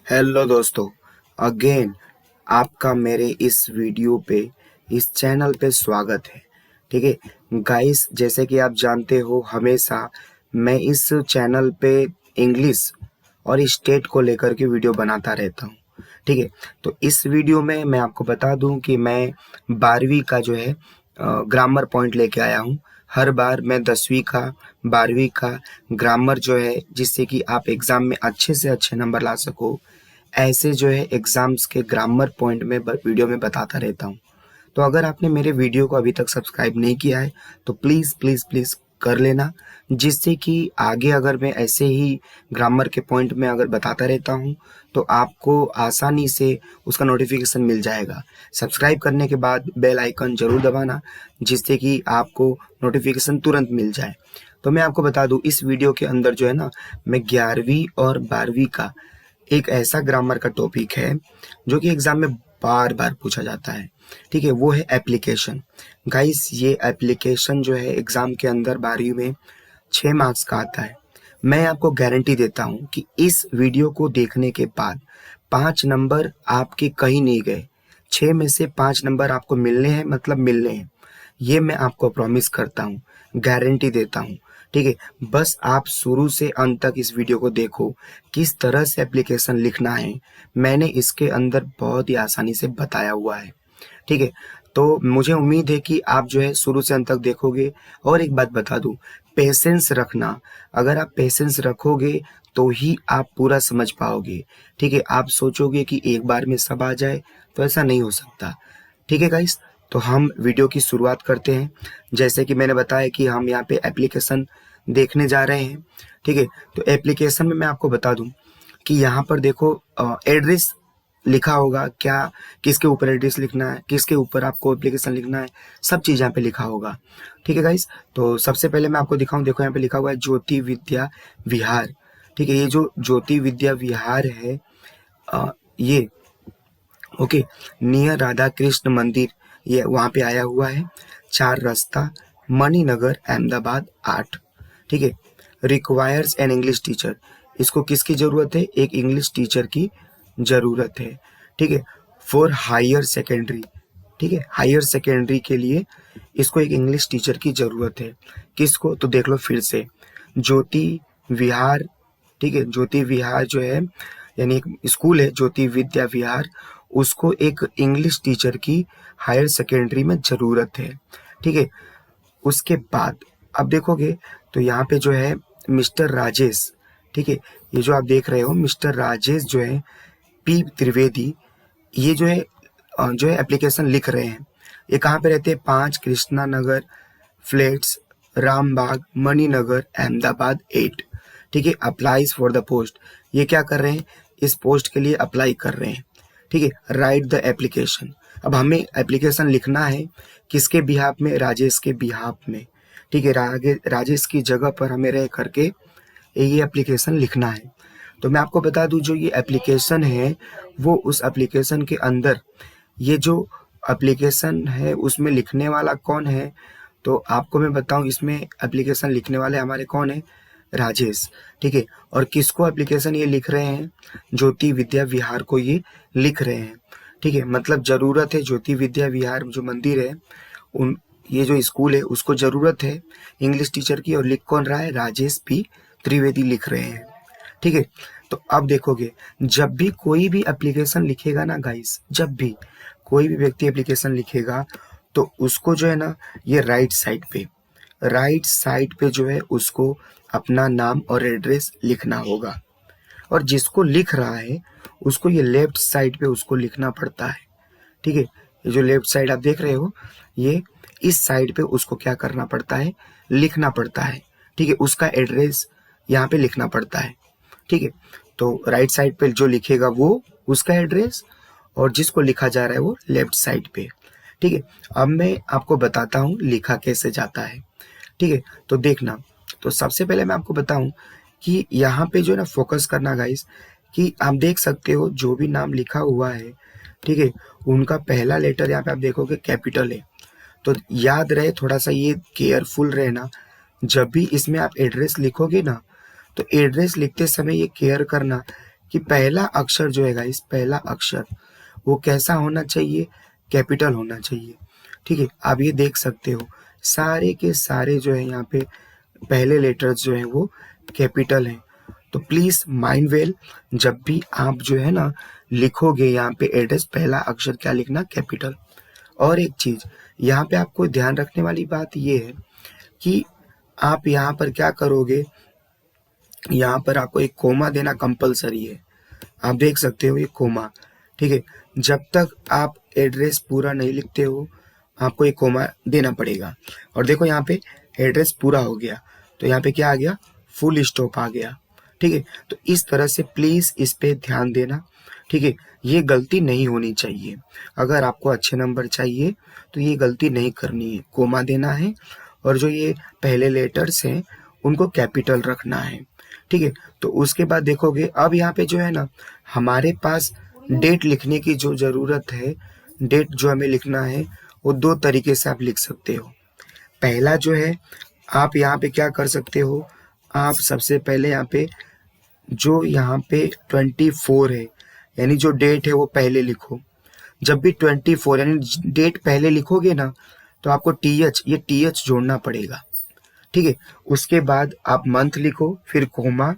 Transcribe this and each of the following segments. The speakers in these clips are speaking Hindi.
हेलो दोस्तों, अगेन आपका मेरे इस वीडियो पे इस चैनल पे स्वागत है। ठीक है गाइस, जैसे कि आप जानते हो हमेशा मैं इस चैनल पे इंग्लिश और स्टेट को लेकर के वीडियो बनाता रहता हूँ। ठीक है, तो इस वीडियो में मैं आपको बता दूं कि मैं 12वीं का जो है ग्रामर पॉइंट लेके आया हूँ। हर बार मैं 10वीं का 12वीं का ग्रामर जो है, जिससे कि आप एग्ज़ाम में अच्छे से अच्छे नंबर ला सको, ऐसे जो है एग्ज़ाम्स के ग्रामर पॉइंट में वीडियो में बताता रहता हूँ। तो अगर आपने मेरे वीडियो को अभी तक सब्सक्राइब नहीं किया है तो प्लीज़ प्लीज़ प्लीज़ कर लेना, जिससे कि आगे अगर मैं ऐसे ही ग्रामर के पॉइंट में अगर बताता रहता हूँ तो आपको आसानी से उसका नोटिफिकेशन मिल जाएगा। सब्सक्राइब करने के बाद बेल आइकन ज़रूर दबाना, जिससे कि आपको नोटिफिकेशन तुरंत मिल जाए। तो मैं आपको बता दूं, इस वीडियो के अंदर जो है ना, मैं 11वीं और 12वीं का एक ऐसा ग्रामर का टॉपिक है जो कि एग्जाम में बार बार पूछा जाता है। ठीक है, वो है एप्लीकेशन। गाइस, ये एप्लीकेशन जो है एग्जाम के अंदर 12वीं में 6 मार्क्स का आता है। मैं आपको गारंटी देता हूं कि इस वीडियो को देखने के बाद 5 नंबर आपके कहीं नहीं गए। 6 में से 5 नंबर आपको मिलने हैं, मतलब मिलने हैं। ये मैं आपको प्रॉमिस करता हूँ, गारंटी देता हूँ। ठीक है, बस आप शुरू से अंत तक इस वीडियो को देखो, किस तरह से एप्लीकेशन लिखना है मैंने इसके अंदर बहुत ही आसानी से बताया हुआ है। ठीक है, तो मुझे उम्मीद है कि आप जो है शुरू से अंत तक देखोगे। और एक बात बता दूं, पेशेंस रखना। अगर आप पेशेंस रखोगे तो ही आप पूरा समझ पाओगे। ठीक है, आप सोचोगे कि एक बार में सब आ जाए, तो ऐसा नहीं हो सकता। ठीक है गाइस, तो हम वीडियो की शुरुआत करते हैं। जैसे कि मैंने बताया कि हम यहाँ पे एप्लीकेशन देखने जा रहे हैं। ठीक है, तो एप्लीकेशन में मैं आपको बता दूं कि यहाँ पर देखो, एड्रेस लिखा होगा क्या, किसके ऊपर एड्रेस लिखना है, किसके ऊपर आपको एप्लीकेशन लिखना है, सब चीज़ यहाँ पे लिखा होगा। ठीक है गाइस, तो सबसे पहले मैं आपको दिखाऊं, देखो यहाँ पे लिखा हुआ है ज्योति विद्या विहार। ठीक है, ये जो ज्योति विद्या विहार है, ये ओके, नियर राधा कृष्ण मंदिर, ये वहाँ पे आया हुआ है। 4 रास्ता, मणिनगर, अहमदाबाद 8। ठीक है, रिक्वायर्स एन इंग्लिश टीचर। इसको किसकी ज़रूरत है? एक इंग्लिश टीचर की ज़रूरत है। ठीक है, फॉर हायर सेकेंडरी। ठीक है, हायर सेकेंडरी के लिए इसको एक इंग्लिश टीचर की ज़रूरत है। किसको? तो देख लो फिर से, ज्योति विहार। ठीक है, ज्योति विहार जो है, यानी एक स्कूल है ज्योति विद्या विहार, उसको एक इंग्लिश टीचर की हायर सेकेंडरी में ज़रूरत है। ठीक है, उसके बाद अब देखोगे तो यहाँ पे जो है मिस्टर राजेश। ठीक है, ये जो आप देख रहे हो मिस्टर राजेश जो है, पी त्रिवेदी, ये जो है एप्लीकेशन लिख रहे हैं। ये कहाँ पे रहते हैं? 5 कृष्णा नगर फ्लैट्स, रामबाग, मणिनगर, अहमदाबाद 8। ठीक है, अप्लाईज फॉर द पोस्ट। ये क्या कर रहे हैं? इस पोस्ट के लिए अप्लाई कर रहे हैं। ठीक है, राइट द एप्लीकेशन। अब हमें एप्लीकेशन लिखना है किसके बिहाफ में? राजेश के बिहाफ में। ठीक है, राजेश की जगह पर हमें रह करके ये एप्लीकेशन लिखना है। तो मैं आपको बता दूं, जो ये एप्लीकेशन है वो उस एप्लीकेशन के अंदर, ये जो एप्लीकेशन है उसमें लिखने वाला कौन है? तो आपको मैं बताऊं, इसमें एप्लीकेशन लिखने वाले हमारे कौन है? राजेश। ठीक है, और किसको एप्लीकेशन ये लिख रहे हैं? ज्योति विद्या विहार को ये लिख रहे हैं। ठीक है, मतलब ज़रूरत है ज्योति विद्या विहार जो मंदिर है, उन ये जो स्कूल है उसको ज़रूरत है इंग्लिश टीचर की, और लिख कौन रहा है? राजेश पी त्रिवेदी लिख रहे हैं। ठीक है, तो अब देखोगे, जब भी कोई भी एप्लीकेशन लिखेगा ना गाइस, जब भी कोई भी व्यक्ति एप्लीकेशन लिखेगा तो उसको जो है ना, ये राइट साइड पे जो है उसको अपना नाम और एड्रेस लिखना होगा। और जिसको लिख रहा है उसको ये लेफ्ट साइड पे उसको लिखना पड़ता है। ठीक है, ये जो लेफ्ट साइड आप देख रहे हो, ये इस साइड पे उसको क्या करना पड़ता है? लिखना पड़ता है। ठीक है, उसका एड्रेस यहाँ पे लिखना पड़ता है। ठीक है, तो राइट साइड पे जो लिखेगा वो उसका एड्रेस, और जिसको लिखा जा रहा है वो लेफ्ट साइड पे। ठीक है, अब मैं आपको बताता हूँ लिखा कैसे जाता है। ठीक है, तो देखना, तो सबसे पहले मैं आपको बताऊं कि यहाँ पे जो है ना फोकस करना गाइस, कि आप देख सकते हो जो भी नाम लिखा हुआ है, ठीक है, उनका पहला लेटर यहाँ पे आप देखोगे कैपिटल है। तो याद रहे, थोड़ा सा ये केयरफुल रहना, जब भी इसमें आप एड्रेस लिखोगे ना, तो एड्रेस लिखते समय ये केयर करना कि पहला अक्षर जो है गाइस, पहला अक्षर वो कैसा होना चाहिए, कैपिटल होना चाहिए। ठीक है, आप ये देख सकते हो सारे के सारे जो है यहाँ पे पहले लेटर्स जो है वो कैपिटल हैं। तो प्लीज माइंड वेल, जब भी आप जो है ना लिखोगे यहाँ पे एड्रेस, पहला अक्षर क्या लिखना, कैपिटल। और एक चीज यहाँ पे आपको ध्यान रखने वाली बात ये है कि आप यहाँ पर क्या करोगे, यहाँ पर आपको एक कोमा देना कंपलसरी है। आप देख सकते हो ये कोमा। ठीक है, जब तक आप एड्रेस पूरा नहीं लिखते हो आपको एक कोमा देना पड़ेगा। और देखो यहाँ पे एड्रेस पूरा हो गया तो यहाँ पे क्या आ गया, फुल स्टॉप आ गया। ठीक है, तो इस तरह से प्लीज इस पे ध्यान देना। ठीक है, ये गलती नहीं होनी चाहिए। अगर आपको अच्छे नंबर चाहिए तो ये गलती नहीं करनी है, कोमा देना है और जो ये पहले लेटर्स हैं उनको कैपिटल रखना है। ठीक है, तो उसके बाद देखोगे अब यहाँ पे जो है ना हमारे पास डेट लिखने की जो जरूरत है, डेट जो हमें लिखना है वो दो तरीके से आप लिख सकते हो। पहला जो है आप यहाँ पे क्या कर सकते हो, आप सबसे पहले यहाँ पे जो यहाँ पे 24 है यानी जो डेट है वो पहले लिखो। जब भी 24 यानी डेट पहले लिखोगे ना तो आपको ये टीएच जोड़ना पड़ेगा। ठीक है, उसके बाद आप मंथ लिखो, फिर कोमा,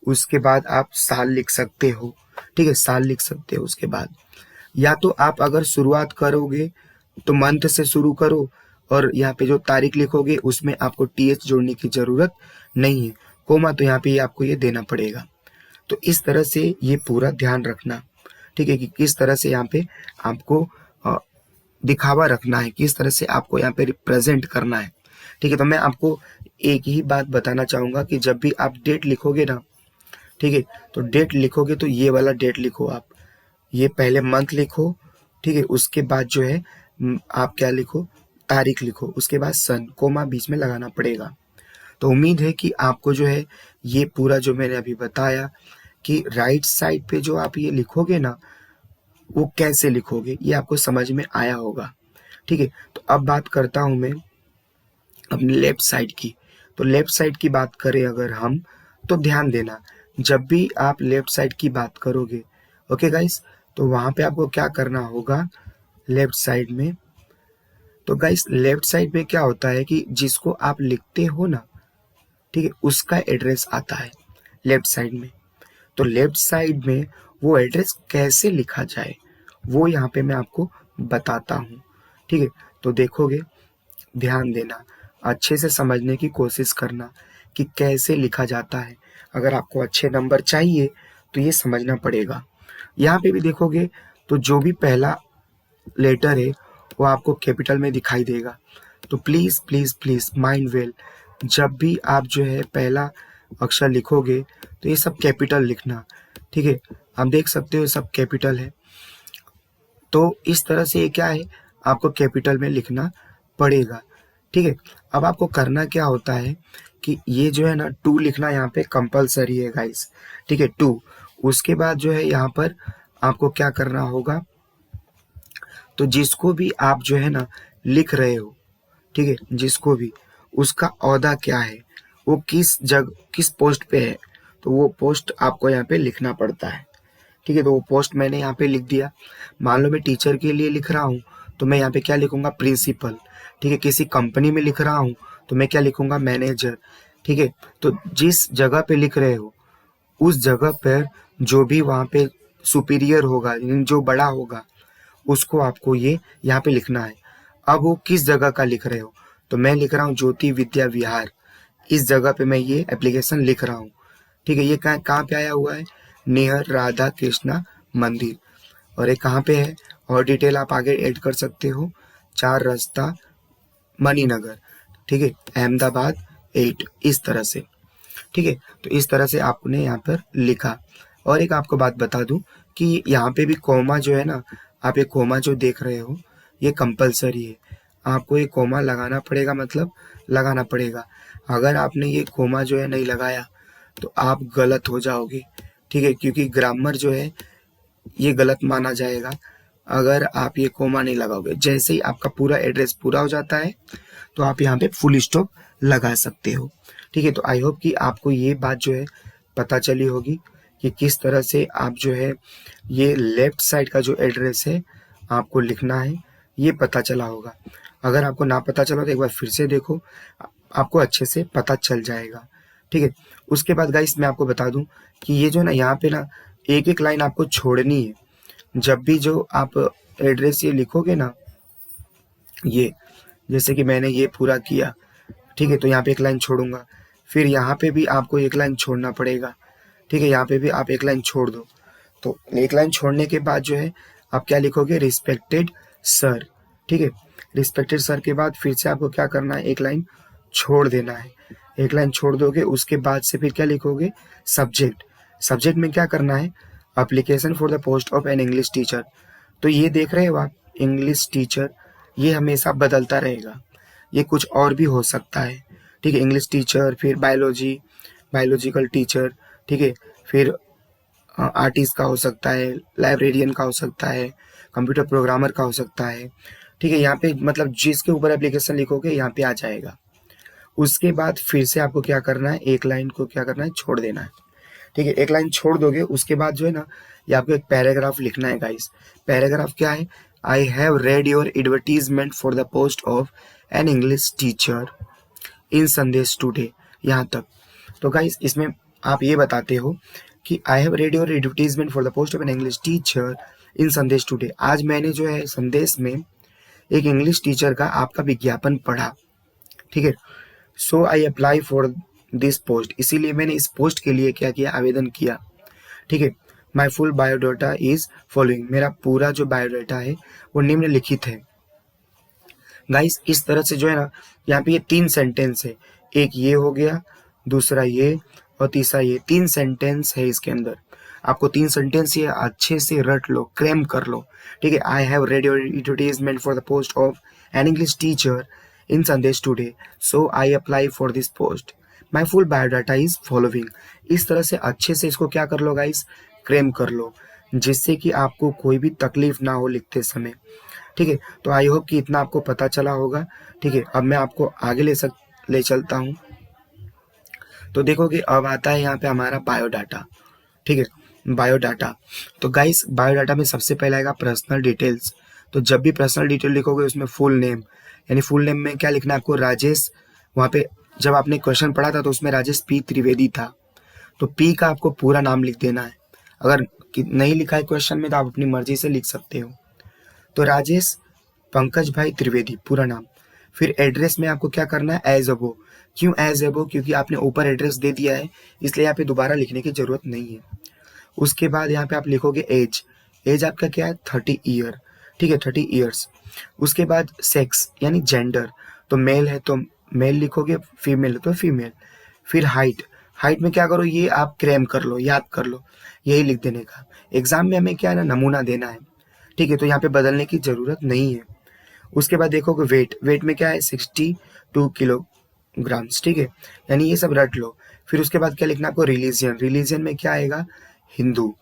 उसके बाद आप साल लिख सकते हो। ठीक है, साल लिख सकते हो। उसके बाद या तो आप अगर शुरुआत करोगे तो मंथ से शुरू करो और यहाँ पे जो तारीख लिखोगे उसमें आपको टीएच जोड़ने की जरूरत नहीं है, कोमा तो यहाँ पे आपको ये देना पड़ेगा। तो इस तरह से ये पूरा ध्यान रखना। ठीक है, कि किस तरह से यहाँ पे आपको दिखावा रखना है, किस तरह से आपको यहाँ पे रिप्रेजेंट करना है। ठीक है, तो मैं आपको एक ही बात बताना चाहूंगा कि जब भी आप डेट लिखोगे ना, ठीक है, तो डेट लिखोगे तो ये वाला डेट लिखो, आप ये पहले मंथ लिखो। ठीक है, उसके बाद जो है आप क्या लिखो, तारीख लिखो, उसके बाद सन, कोमा बीच में लगाना पड़ेगा। तो उम्मीद है कि आपको जो है ये पूरा जो मैंने अभी बताया कि राइट साइड पे जो आप ये लिखोगे ना वो कैसे लिखोगे ये आपको समझ में आया होगा। ठीक है, तो अब बात करता हूं मैं अपने लेफ्ट साइड की। तो लेफ्ट साइड की बात करें अगर हम, तो ध्यान देना जब भी आप लेफ्ट साइड की बात करोगे, ओके गाइस, तो वहां पे आपको क्या करना होगा लेफ्ट साइड में। तो गाइस लेफ्ट साइड में क्या होता है कि जिसको आप लिखते हो ना, ठीक है, उसका एड्रेस आता है लेफ्ट साइड में। तो लेफ्ट साइड में वो एड्रेस कैसे लिखा जाए वो यहाँ पे मैं आपको बताता हूँ। ठीक है, तो देखोगे, ध्यान देना, अच्छे से समझने की कोशिश करना कि कैसे लिखा जाता है। अगर आपको अच्छे नंबर चाहिए तो ये समझना पड़ेगा। यहाँ पे भी देखोगे तो जो भी पहला लेटर है वो आपको कैपिटल में दिखाई देगा। तो please please please mind well, जब भी आप जो है पहला अक्षर लिखोगे तो ये सब कैपिटल लिखना। ठीक है, आप देख सकते हो सब कैपिटल है। तो इस तरह से ये क्या है, आपको कैपिटल में लिखना पड़ेगा। ठीक है, अब आपको करना क्या होता है कि ये जो है ना 2 लिखना यहाँ पे कंपलसरी है गाइस। ठीक है, 2, उसके बाद जो है यहाँ पर आपको क्या करना होगा, तो जिसको भी आप जो है ना लिख रहे हो, ठीक है, जिसको भी, उसका ओहदा क्या है, वो किस पोस्ट पे है, तो वो पोस्ट आपको यहाँ पे लिखना पड़ता है। ठीक है, तो वो पोस्ट मैंने यहाँ पे लिख दिया। मान लो मैं टीचर के लिए लिख रहा हूँ तो मैं यहाँ पे क्या लिखूंगा, प्रिंसिपल। ठीक है, किसी कंपनी में लिख रहा हूँ तो मैं क्या लिखूंगा, मैनेजर। ठीक है, तो जिस जगह पे लिख रहे हो उस जगह पर जो भी वहाँ पे सुपीरियर होगा, जो बड़ा होगा, उसको आपको ये यहाँ पे लिखना है। अब वो किस जगह का लिख रहे हो, तो मैं लिख रहा हूँ ज्योति विद्या विहार, इस जगह पे मैं ये एप्लीकेशन लिख रहा हूँ। ठीक है, ये कहाँ पे आया हुआ है, नियर राधा कृष्णा मंदिर। और ये कहाँ पे है, और डिटेल आप आगे ऐड कर सकते हो, 4 रास्ता मणिनगर। ठीक है, अहमदाबाद 8, इस तरह से। ठीक है, तो इस तरह से आपने यहाँ पर लिखा। और एक आपको बात बता दूं कि यहाँ पे भी कोमा जो है ना, आप ये कोमा जो देख रहे हो ये कंपलसरी है, आपको ये कोमा लगाना पड़ेगा, मतलब लगाना पड़ेगा। अगर आपने ये कोमा जो है नहीं लगाया तो आप गलत हो जाओगे। ठीक है, क्योंकि ग्रामर जो है ये गलत माना जाएगा अगर आप ये कोमा नहीं लगाओगे। जैसे ही आपका पूरा एड्रेस पूरा हो जाता है तो आप यहाँ पे फुल स्टॉप लगा सकते हो। ठीक है, तो आई होप कि आपको ये बात जो है पता चली होगी कि किस तरह से आप जो है ये लेफ्ट साइड का जो एड्रेस है आपको लिखना है, ये पता चला होगा। अगर आपको ना पता चला तो एक बार फिर से देखो, आपको अच्छे से पता चल जाएगा। ठीक है, उसके बाद गाइस मैं आपको बता दूं कि ये जो ना यहाँ पे ना एक एक लाइन आपको छोड़नी है। जब भी जो आप एड्रेस ये लिखोगे ना, ये जैसे कि मैंने ये पूरा किया, ठीक है, तो यहाँ पे एक लाइन छोड़ूंगा, फिर यहाँ पे भी आपको एक लाइन छोड़ना पड़ेगा। ठीक है, यहाँ पे भी आप एक लाइन छोड़ दो। तो एक लाइन छोड़ने के बाद जो है आप क्या लिखोगे, रिस्पेक्टेड सर। ठीक है, रिस्पेक्टेड सर के बाद फिर से आपको क्या करना है, एक लाइन छोड़ देना है। एक लाइन छोड़ दोगे, उसके बाद से फिर क्या लिखोगे, सब्जेक्ट। सब्जेक्ट में क्या करना है, application for the post of an English teacher. तो ये देख रहे हो आप, इंग्लिश टीचर, ये हमेशा बदलता रहेगा, ये कुछ और भी हो सकता है। ठीक है, इंग्लिश टीचर, फिर बायोलॉजी, बायोलॉजिकल टीचर, ठीक है, फिर आर्टिस्ट का हो सकता है, लाइब्रेरियन का हो सकता है, कंप्यूटर प्रोग्रामर का हो सकता है। ठीक है, यहाँ पे मतलब जिसके ऊपर एप्लीकेशन लिखोगे यहाँ पे आ जाएगा। उसके बाद फिर से आपको क्या करना है, एक लाइन को क्या करना है, छोड़ देना है। ठीक है, एक लाइन छोड़ दोगे, उसके बाद जो है ना ये आपको एक पैराग्राफ लिखना है गाइस। पैराग्राफ क्या है, I have read your advertisement for the post of an English teacher in Sandesh today, यहाँ तक। तो गाइस इसमें आप ये बताते हो कि आई have read your advertisement for the post of an English teacher in Sandesh today. आज मैंने जो है संदेश में एक इंग्लिश टीचर का आपका विज्ञापन पढ़ा। ठीक है, so I apply for this post, इसीलिए मैंने इस पोस्ट के लिए क्या किया, आवेदन किया। ठीक है, माई फुल बायोडाटा इज फॉलोइंग, मेरा पूरा जो बायोडाटा है वो निम्नलिखित है। गाइस इस तरह से जो है ना यहाँ पे ये 3 सेंटेंस है, एक ये हो गया, दूसरा ये और तीसरा ये, 3 सेंटेंस है इसके अंदर। आपको 3 सेंटेंस ये अच्छे से रट लो, क्रैम कर लो। ठीक है, I have read your advertisement for the post of an English teacher in Sandesh today, so I apply for this post, my full biodata is following. इस तरह से अच्छे से इसको क्या कर लो गाइस, क्रैम कर लो, जिससे कि आपको कोई भी तकलीफ ना हो लिखते समय। ठीक है, तो आई होप कि इतना आपको पता चला होगा। ठीक है, अब मैं आपको आगे ले चलता हूँ। तो देखोगे अब आता है यहाँ पे हमारा बायोडाटा। ठीक है, बायोडाटा। तो गाइस बायोडाटा में सबसे पहले आएगा पर्सनल डिटेल्स। तो जब भी पर्सनल डिटेल लिखोगे उसमें फुल नेम, यानी फुल नेम में क्या लिखना है आपको, राजेश। वहाँ पे जब आपने क्वेश्चन पढ़ा था तो उसमें राजेश पी त्रिवेदी था, तो पी का आपको पूरा नाम लिख देना है। अगर नहीं लिखा है क्वेश्चन में तो आप अपनी मर्जी से लिख सकते हो। तो राजेश पंकज भाई त्रिवेदी पूरा नाम। फिर एड्रेस में आपको क्या करना है, एज अबो। क्यों एज अबो, क्योंकि आपने ऊपर एड्रेस दे दिया है, इसलिए यहाँ पे दोबारा लिखने की जरूरत नहीं है। उसके बाद यहाँ पे आप लिखोगे एज। एज आपका क्या है, 30 ईयर। ठीक है, 30 ईयर्स। उसके बाद सेक्स यानी जेंडर, तो मेल है तो मेल लिखोगे, फीमेल है तो फीमेल। फिर हाइट, हाइट में क्या करो, ये आप क्रैम कर लो, याद कर लो, यही लिख देने का। एग्जाम में हमें क्या है ना, नमूना देना है। ठीक है, तो यहाँ पे बदलने की जरूरत नहीं है। उसके बाद देखोगे वेट, वेट में क्या है, 62 किलोग्राम्स। ठीक है, यानी ये सब रट लो। फिर उसके बाद क्या लिखना आपको, रिलीजियन, रिलीजियन में क्या आएगा, हिंदू।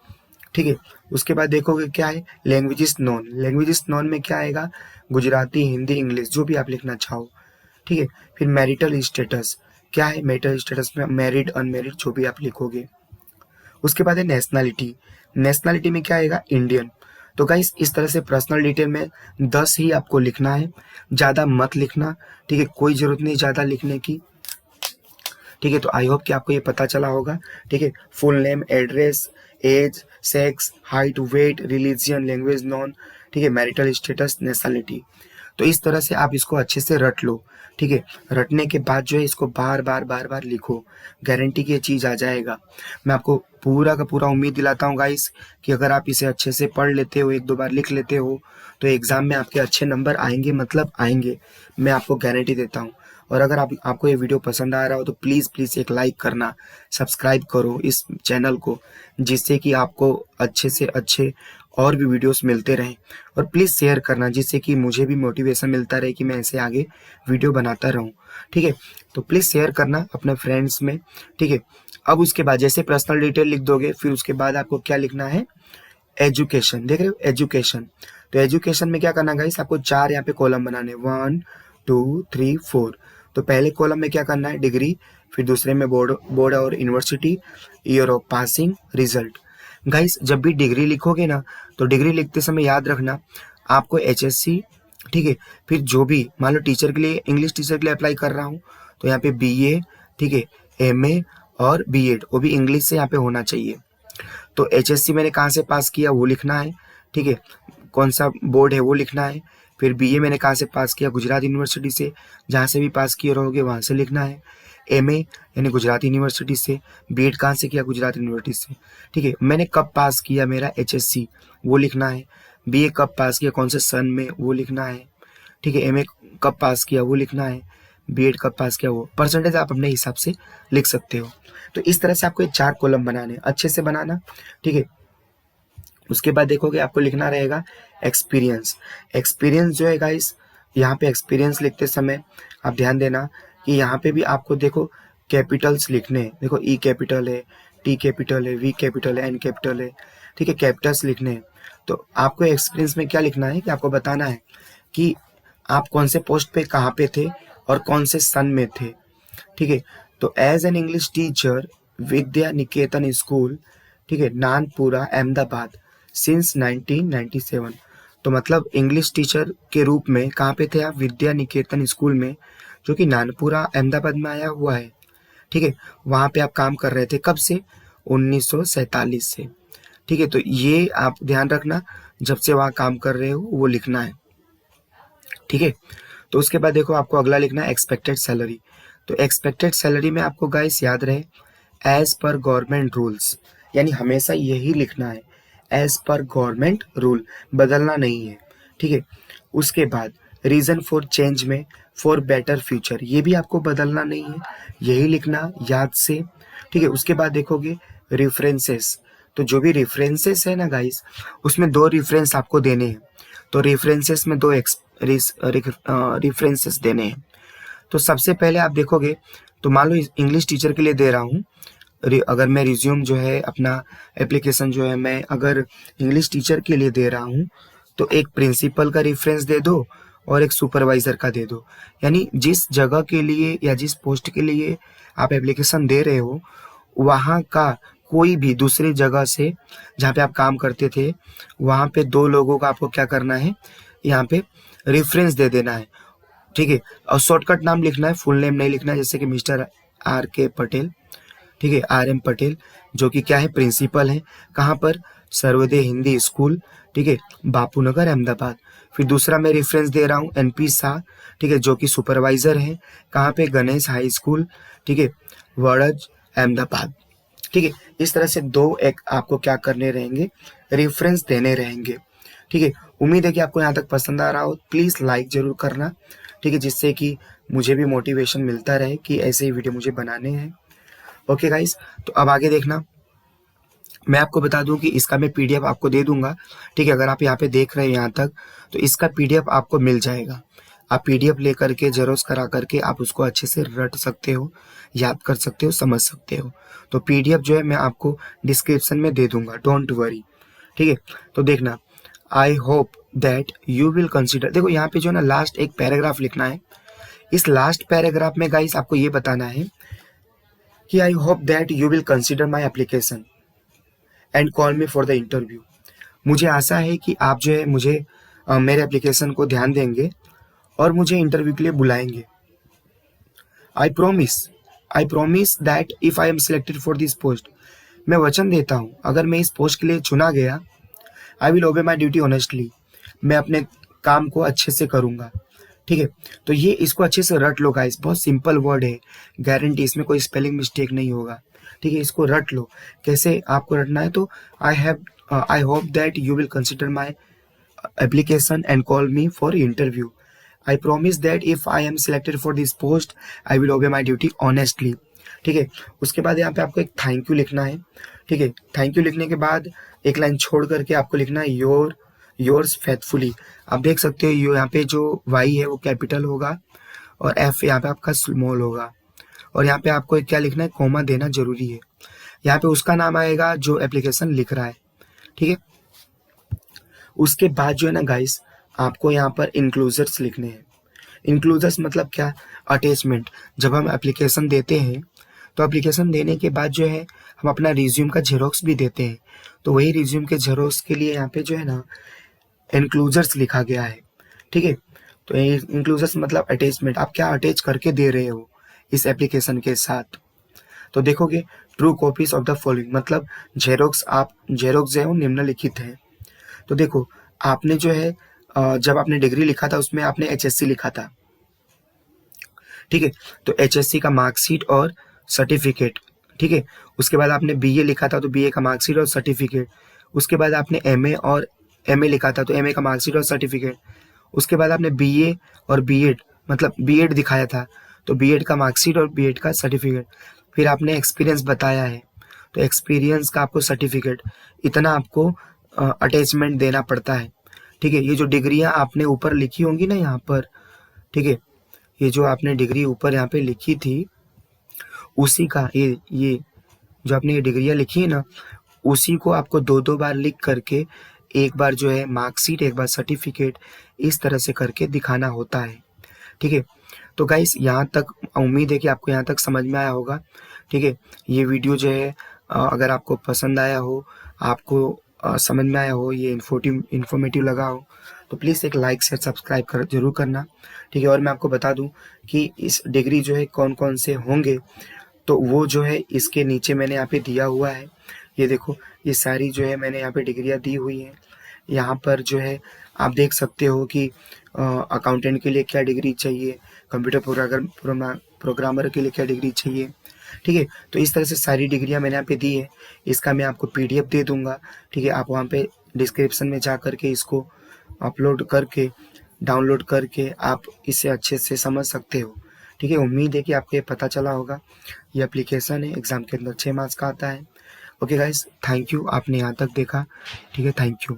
ठीक है, उसके बाद देखोगे क्या है, लैंग्वेजेस नॉन, लैंग्वेजेस नॉन में क्या आएगा, गुजराती, हिंदी, इंग्लिश, जो भी आप लिखना चाहो। ठीक है, फिर मैरिटल स्टेटस क्या है, मैरिटल स्टेटस में मैरिड, अनमैरिड, जो भी आप लिखोगे। उसके बाद है नेशनैलिटी, नेशनैलिटी में क्या आएगा, इंडियन। तो गाइस इस तरह से पर्सनल डिटेल में 10 ही आपको लिखना है, ज़्यादा मत लिखना। ठीक है, कोई ज़रूरत नहीं ज़्यादा लिखने की। ठीक है, तो आई होप कि आपको ये पता चला होगा। ठीक है, full name, address, age, sex, height, weight, religion, language known, ठीक है, मैरिटल स्टेटस, नेशनैलिटी। तो इस तरह से आप इसको अच्छे से रट लो। ठीक है, रटने के बाद जो है इसको बार बार लिखो, गारंटी की ये चीज़ आ जाएगा। मैं आपको पूरा का पूरा उम्मीद दिलाता हूँ गाइस कि अगर आप इसे अच्छे से पढ़ लेते हो, 1-2 बार लिख लेते हो, तो एग्ज़ाम में आपके अच्छे नंबर आएंगे, मतलब आएंगे, मैं आपको गारंटी देता हूँ। और अगर आपको ये वीडियो पसंद आ रहा हो तो प्लीज़ एक लाइक करना, सब्सक्राइब करो इस चैनल को, जिससे कि आपको अच्छे से अच्छे और भी वीडियोस मिलते रहें। और प्लीज़ शेयर करना, जिससे कि मुझे भी मोटिवेशन मिलता रहे कि मैं ऐसे आगे वीडियो बनाता रहूं। ठीक है, तो प्लीज़ शेयर करना अपने फ्रेंड्स में। ठीक है, अब उसके बाद जैसे पर्सनल डिटेल लिख दोगे, फिर उसके बाद आपको क्या लिखना है, एजुकेशन। देख रहे हो, एजुकेशन। तो एजुकेशन में क्या करना गाइस, आपको 4 यहाँ पे कॉलम बनाने, 1 2 3 4। तो पहले कॉलम में क्या करना है, डिग्री, फिर दूसरे में बोर्ड और university, year of passing, result. Guys जब भी डिग्री लिखोगे ना, तो डिग्री लिखते समय याद रखना आपको HSC, ठीक है, फिर जो भी मान लो टीचर के लिए, इंग्लिश टीचर के लिए अप्लाई कर रहा हूँ तो यहाँ पे BA, ठीक है, MA और B.Ed वो भी इंग्लिश से यहाँ पे होना चाहिए। तो HSC मैंने कहाँ से पास किया वो लिखना है, ठीक है, कौन सा बोर्ड है वो लिखना है। फिर BA मैंने कहाँ से पास किया, गुजरात यूनिवर्सिटी से, जहाँ से भी पास किए रहोगे वहाँ से लिखना है। MA यानी गुजरात यूनिवर्सिटी से। B.Ed कहाँ से किया, गुजरात यूनिवर्सिटी से, ठीक है। मैंने कब पास किया मेरा HSC वो लिखना है। BA कब पास किया, कौन से सन में वो लिखना है, ठीक है। MA कब पास किया वो लिखना है। B.Ed कब पास किया वो, परसेंटेज आप अपने हिसाब से लिख सकते हो। तो इस तरह से आपको ये 4 कॉलम बनाने, अच्छे से बनाना, ठीक है। उसके बाद देखोगे आपको लिखना रहेगा एक्सपीरियंस। एक्सपीरियंस जो है गाइस, यहाँ पे एक्सपीरियंस लिखते समय आप ध्यान देना कि यहाँ पे भी आपको देखो कैपिटल्स लिखने हैं। देखो E कैपिटल है, T कैपिटल है, V कैपिटल है, N कैपिटल है, ठीक है, कैपिटल्स लिखने हैं। तो आपको एक्सपीरियंस में क्या लिखना है कि आपको बताना है कि आप कौन से पोस्ट पे कहाँ पे थे और कौन से सन में थे, ठीक है। तो as an English teacher Vidya Niketan school, ठीक है, नानपुरा अहमदाबाद सिंस 1997। तो मतलब इंग्लिश टीचर के रूप में कहाँ पे थे आप, विद्या निकेतन स्कूल में, जो कि नानपुरा अहमदाबाद में आया हुआ है, ठीक है। वहाँ पे आप काम कर रहे थे कब से, 1947 से, ठीक है। तो ये आप ध्यान रखना, जब से वहाँ काम कर रहे हो वो लिखना है, ठीक है। तो उसके बाद देखो आपको अगला लिखना है एक्सपेक्टेड सैलरी। तो एक्सपेक्टेड सैलरी में आपको गाइस याद रहे एज पर गवर्नमेंट रूल्स, यानी हमेशा यही लिखना है, एज पर गवर्नमेंट रूल, बदलना नहीं है, ठीक है। उसके बाद रीजन फॉर चेंज में फॉर बेटर फ्यूचर, ये भी आपको बदलना नहीं है, यही लिखना याद से, ठीक है। उसके बाद देखोगे रेफरेंसेस। तो जो भी रेफरेंसेस है ना गाइस, उसमें 2 रेफरेंस आपको देने हैं। तो रेफरेंसेस में 2 रेफरेंसेस देने हैं। तो सबसे पहले आप देखोगे, तो मान लो इंग्लिश टीचर के लिए दे रहा हूँ, अगर मैं रिज्यूम जो है अपना एप्लीकेशन जो है मैं अगर इंग्लिश टीचर के लिए दे रहा हूँ, तो एक प्रिंसिपल का रेफरेंस दे दो और एक सुपरवाइजर का दे दो। यानी जिस जगह के लिए या जिस पोस्ट के लिए आप एप्लीकेशन दे रहे हो, वहाँ का कोई भी दूसरी जगह से जहाँ पे आप काम करते थे, वहाँ पे 2 लोगों का आपको क्या करना है, यहाँ पे रेफरेंस दे देना है, ठीक है। और शॉर्टकट नाम लिखना है, फुल नेम नहीं लिखना है, जैसे कि मिस्टर R.K. पटेल, ठीक है, R.M. पटेल, जो कि क्या है, प्रिंसिपल है, कहाँ पर, सर्वोदय हिंदी स्कूल, ठीक है, बापू नगर अहमदाबाद। फिर दूसरा मैं रेफरेंस दे रहा हूँ NP शाह, ठीक है, जो कि सुपरवाइजर है, कहाँ पे, गणेश हाई स्कूल, ठीक है, वड़ज अहमदाबाद, ठीक है। इस तरह से 2 एक आपको क्या करने रहेंगे, रेफरेंस देने रहेंगे, ठीक है। उम्मीद है कि आपको यहाँ तक पसंद आ रहा हो। प्लीज़ लाइक जरूर करना, ठीक है, जिससे कि मुझे भी मोटिवेशन मिलता रहे कि ऐसे ही वीडियो मुझे बनाने हैं। ओके गाइस, तो अब आगे देखना, मैं आपको बता दूं कि इसका मैं PDF आपको दे दूंगा, ठीक है। अगर आप यहाँ पे देख रहे हैं यहाँ तक, तो इसका PDF आपको मिल जाएगा। आप PDF लेकर के जेरोक्स करा करके आप उसको अच्छे से रट सकते हो, याद कर सकते हो, समझ सकते हो। तो PDF जो है मैं आपको डिस्क्रिप्शन में दे दूंगा, डोंट वरी, ठीक है। तो देखना, आई hope that you will consider. देखो यहाँ पे जो है ना लास्ट एक पैराग्राफ लिखना है। इस लास्ट पैराग्राफ में गाइस आपको ये बताना है कि आई hope that you will consider my application and call me for the interview. मुझे आशा है कि आप जो है मुझे मेरे एप्लीकेशन को ध्यान देंगे और मुझे इंटरव्यू के लिए बुलाएंगे। आई promise that if I am selected for this post, मैं वचन देता हूँ अगर मैं इस पोस्ट के लिए चुना गया, आई will obey my duty honestly, मैं अपने काम को अच्छे से करूँगा, ठीक है। तो ये इसको अच्छे से रट लो गाइस, बहुत सिंपल वर्ड है, गारंटी इसमें कोई स्पेलिंग मिस्टेक नहीं होगा, ठीक है। इसको रट लो, कैसे आपको रटना है, तो I hope that you will consider my application and call me for interview. I promise that if I am selected for this post I will obey my duty honestly, ठीक है। उसके बाद यहाँ पे आपको एक थैंक यू लिखना है, ठीक है। थैंक यू लिखने के बाद एक लाइन छोड़ करके आपको लिखना है योर्स फेथफुली। आप देख सकते हो यहाँ पे जो Y है वो कैपिटल होगा और F यहाँ पे आपका स्मॉल होगा, और यहाँ पे आपको क्या लिखना है, कॉमा देना जरूरी है। यहाँ पे उसका नाम आएगा जो एप्लीकेशन लिख रहा है, ठीक है। उसके बाद जो है ना गाइस, आपको यहाँ पर इंक्लूजर्स लिखने हैं। इंक्लूजर्स मतलब क्या? अटैचमेंट। जब हम एप्लीकेशन देते हैं तो एप्लीकेशन देने के बाद जो है हम अपना रिज्यूम का जेरोक्स भी देते हैं, तो वही रिज्यूम के जेरोक्स के लिए यहाँ पे जो है ना इंक्लूजर्स लिखा गया है। ठीक है, तो इंक्लूजर्स मतलब अटैचमेंट, आप क्या अटैच करके दे रहे हो इस एप्लीकेशन के साथ। तो देखोगे true copies of the following, मतलब जेरोक्स जो है वो निम्नलिखित है। तो देखो आपने जो है जब आपने डिग्री लिखा था उसमें आपने एचएससी लिखा था, ठीक है, तो एचएससी का मार्कशीट और सर्टिफिकेट, ठीक है। उसके बाद आपने बीए लिखा था तो बीए का मार्कशीट और सर्टिफिकेट। उसके बाद आपने एमए लिखा था तो एमए का मार्कशीट और सर्टिफिकेट। उसके बाद आपने बीए और बीएड मतलब बीएड दिखाया था तो बीएड का मार्कशीट और बीएड का सर्टिफिकेट। फिर आपने एक्सपीरियंस बताया है तो एक्सपीरियंस का आपको सर्टिफिकेट। इतना आपको अटैचमेंट देना पड़ता है, ठीक है। ये जो डिग्रियां आपने ऊपर लिखी होंगी ना यहाँ पर, ठीक है, ये जो आपने डिग्री ऊपर यहाँ पे लिखी थी उसी का ये जो आपने ये डिग्रियां लिखी है ना, उसी को आपको दो दो बार लिख करके एक बार जो है मार्कशीट एक बार सर्टिफिकेट इस तरह से करके दिखाना होता है, ठीक है। तो गाइस यहाँ तक उम्मीद है कि आपको यहाँ तक समझ में आया होगा, ठीक है। ये वीडियो जो है अगर आपको पसंद आया हो, आपको समझ में आया हो, ये इन्फॉर्मेटिव लगा हो तो प्लीज़ एक लाइक शेयर सब्सक्राइब कर जरूर करना, ठीक है। और मैं आपको बता दूं कि इस डिग्री जो है कौन कौन से होंगे तो वो जो है इसके नीचे मैंने यहाँ पे दिया हुआ है। ये देखो ये सारी जो है मैंने यहाँ पे डिग्रियाँ दी हुई हैं। यहाँ पर जो है आप देख सकते हो कि अकाउंटेंट के लिए क्या डिग्री चाहिए, कंप्यूटर प्रोग्रामर के लिए क्या डिग्री चाहिए, ठीक है। तो इस तरह से सारी डिग्रियां मैंने यहाँ पे दी है। इसका मैं आपको पीडीएफ दे दूंगा, ठीक है। आप वहाँ पे डिस्क्रिप्शन में जा करके इसको अपलोड करके डाउनलोड करके आप इसे अच्छे से समझ सकते हो, ठीक है। उम्मीद है कि आपको ये पता चला होगा। ये एप्लीकेशन है, एग्जाम के अंदर 6 मार्क्स का आता है। ओके गाइस, थैंक यू, आपने यहाँ तक देखा, ठीक है, थैंक यू।